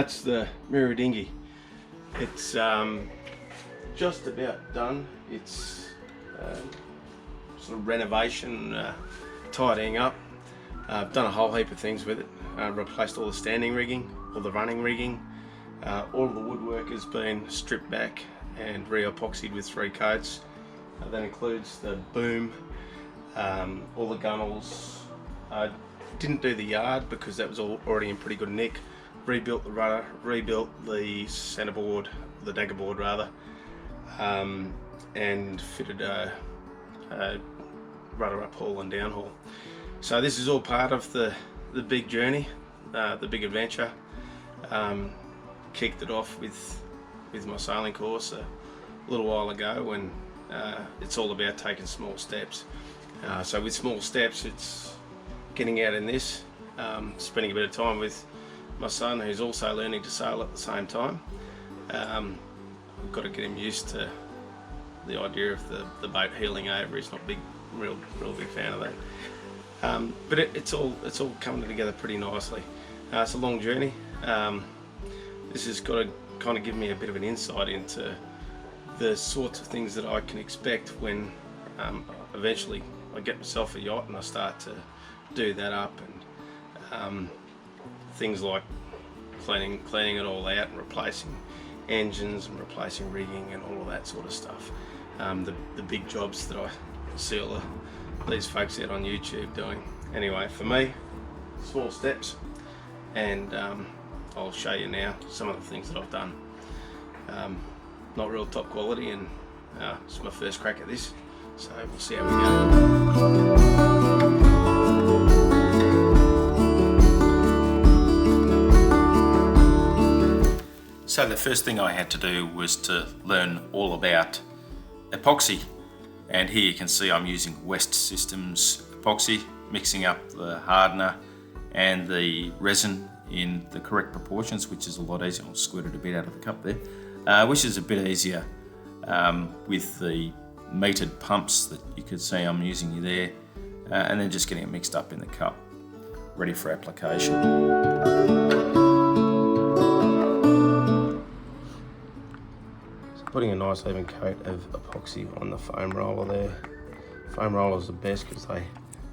That's the mirror dinghy. It's just about done. It's sort of renovation, tidying up. I've done a whole heap of things with it. Replaced all the standing rigging, all the running rigging. All the woodwork has been stripped back and re-epoxied with 3 coats. That includes the boom, all the gunnels. I didn't do the yard because that was already in pretty good nick. Rebuilt the rudder, rebuilt the centerboard, the dagger board rather, and fitted a rudder uphaul and downhaul. So this is all part of the big journey, the big adventure. Kicked it off with my sailing course a little while ago, when it's all about taking small steps. So with small steps, it's getting out in this, spending a bit of time with my son, who's also learning to sail at the same time. I've got to get him used to the idea of the boat heeling over. He's not real big fan of that. But it's all coming together pretty nicely. It's a long journey. This has got to kind of give me a bit of an insight into the sorts of things that I can expect when eventually I get myself a yacht and I start to do that up, and things like cleaning it all out and replacing engines and replacing rigging and all of that sort of stuff. The big jobs that I see all these folks out on YouTube doing. Anyway, for me, small steps, and I'll show you now some of the things that I've done. Not real top quality, and it's my first crack at this, so we'll see how we go. So the first thing I had to do was to learn all about epoxy, and here you can see I'm using West Systems epoxy, mixing up the hardener and the resin in the correct proportions, which is a lot easier. I'll squirt it a bit out of the cup there, which is a bit easier with the metered pumps that you could see I'm using there, and then just getting it mixed up in the cup, ready for application. Putting a nice even coat of epoxy on the foam roller there. Foam rollers are best because they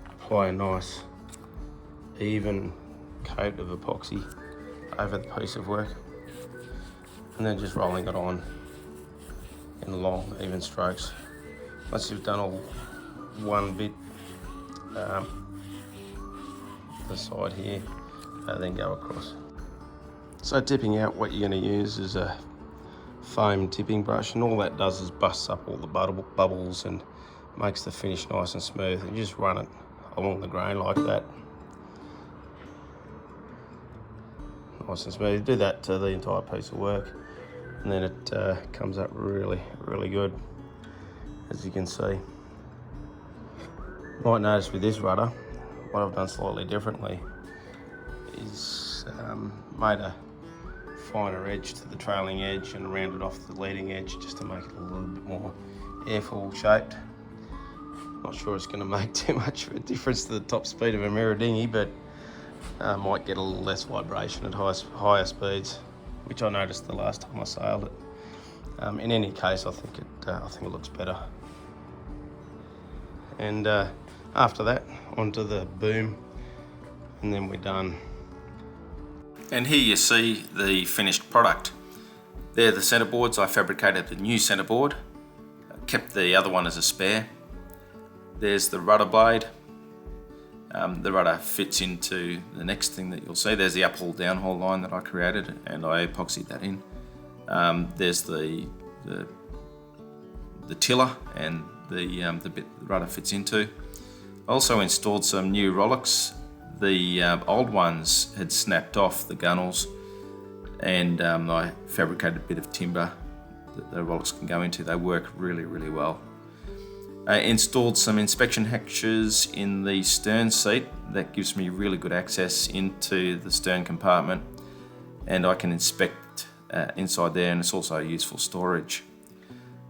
apply a nice even coat of epoxy over the piece of work, and then just rolling it on in long even strokes. Once you've done all one bit, the side here, then go across. So tipping out, what you're going to use is a foam tipping brush, and all that does is busts up all the bubbles and makes the finish nice and smooth, and you just run it along the grain like that, nice and smooth. Do that to the entire piece of work, and then it comes up really good, as you can see. You might notice with this rudder, what I've done slightly differently is made a finer edge to the trailing edge and rounded off the leading edge just to make it a little bit more airfall shaped. Not sure it's going to make too much of a difference to the top speed of a mirror dinghy, but might get a little less vibration at higher speeds, which I noticed the last time I sailed it. In any case, I think it looks better. And after that, onto the boom, and then we're done. And here you see the finished product. They're the centerboards. I fabricated the new centerboard, kept the other one as a spare. There's the rudder blade. The rudder fits into the next thing that you'll see. There's the uphaul downhaul line that I created, and I epoxied that in. There's the tiller and the bit the rudder fits into. I also installed some new rowlocks. The old ones had snapped off the gunnels, and I fabricated a bit of timber that the rowlocks can go into. They work really well. I installed some inspection hatches in the stern seat. That gives me really good access into the stern compartment, and I can inspect inside there, and it's also useful storage.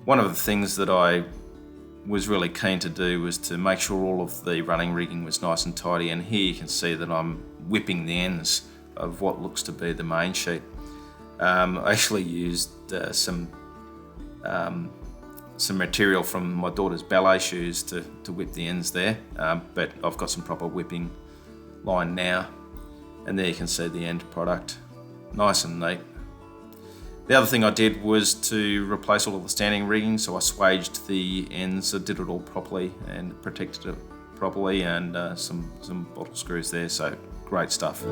One of the things that I was really keen to do was to make sure all of the running rigging was nice and tidy, and here you can see that I'm whipping the ends of what looks to be the main sheet. I actually used some material from my daughter's ballet shoes to whip the ends there, but I've got some proper whipping line now, and there you can see the end product, nice and neat. The other thing I did was to replace all of the standing rigging, so I swaged the ends, I did it all properly and protected it properly, and some bottle screws there, so great stuff.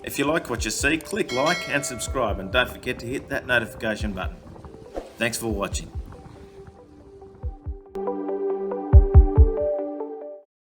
If you like what you see, click like and subscribe, and don't forget to hit that notification button. Thanks for watching.